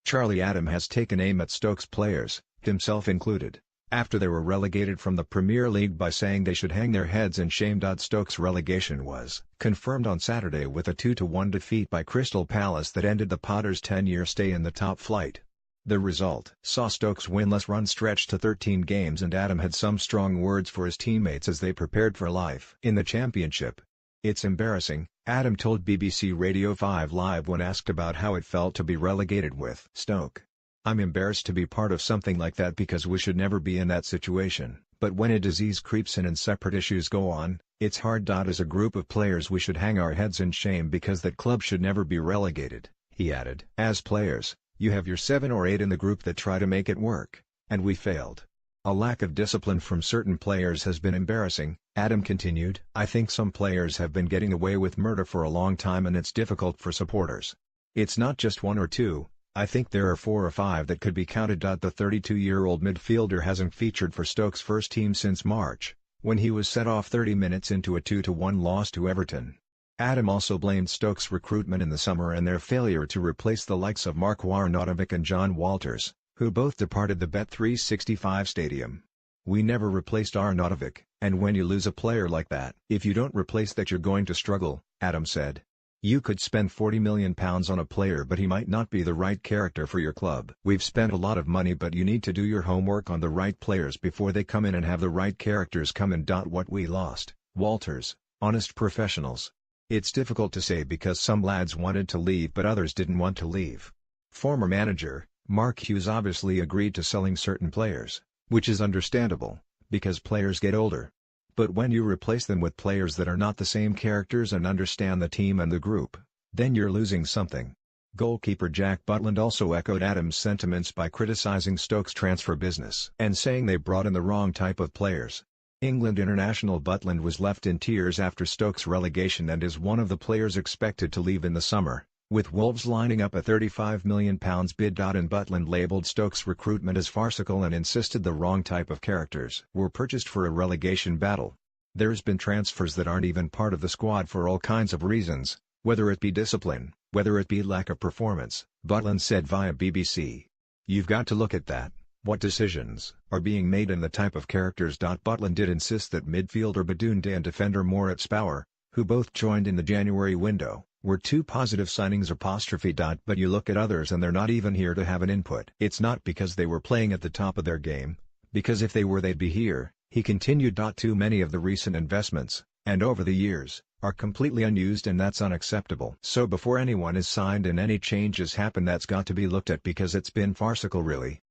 Charlie Adam has taken aim at Stoke's players, himself included, after they were relegated from the Premier League by saying they should hang their heads in shame. Stoke's relegation was confirmed on Saturday with a 2-1 defeat by Crystal Palace that ended the Potters' 10-year stay in the top flight. The result saw Stoke's winless run stretched to 13 games, and Adam had some strong words for his teammates as they prepared for life in the Championship. "It's embarrassing," Adam told BBC Radio 5 Live when asked about how it felt to be relegated with Stoke. "I'm embarrassed to be part of something like that because we should never be in that situation, but when a disease creeps in and separate issues go on, it's hard. As a group of players we should hang our heads in shame because that club should never be relegated," he added. "As players, you have your 7 or 8 in the group that try to make it work, and we failed. A lack of discipline from certain players has been embarrassing," Adam continued. "I think some players have been getting away with murder for a long time and it's difficult for supporters. It's not just 1 or 2, I think there are 4 or 5 that could be counted." The 32-year-old midfielder hasn't featured for Stoke's first team since March, when he was set off 30 minutes into a 2-1 loss to Everton. Adam also blamed Stoke's recruitment in the summer and their failure to replace the likes of Mark Arnautovic and John Walters, who both departed the Bet365 stadium. "We never replaced Arnautovic, and when you lose a player like that, if you don't replace that you're going to struggle," Adam said. "You could spend £40 million on a player but he might not be the right character for your club. We've spent a lot of money but you need to do your homework on the right players before they come in and have the right characters come in." What we lost, Walters, honest professionals. It's difficult to say because some lads wanted to leave but others didn't want to leave. Former manager, Mark Hughes obviously agreed to selling certain players, which is understandable, because players get older. But when you replace them with players that are not the same characters and understand the team and the group, then you're losing something. Goalkeeper Jack Butland also echoed Adam's sentiments by criticising Stoke's transfer business and saying they brought in the wrong type of players. England international Butland was left in tears after Stoke's relegation and is one of the players expected to leave in the summer, with Wolves lining up a £35 million bid. And Butland labelled Stoke's recruitment as farcical and insisted the wrong type of characters were purchased for a relegation battle. "There's been transfers that aren't even part of the squad for all kinds of reasons, whether it be discipline, whether it be lack of performance," Butland said via BBC. "You've got to look at that. What decisions are being made and the type of characters." Butland did insist that midfielder Badounde and defender Moritz Bauer, who both joined in the January window, were 2 positive signings. But you look at others and they're not even here to have an input. "It's not because they were playing at the top of their game, because if they were they'd be here," he continued. "Too many of the recent investments, and over the years, are completely unused and that's unacceptable. So before anyone is signed and any changes happen that's got to be looked at because it's been farcical really."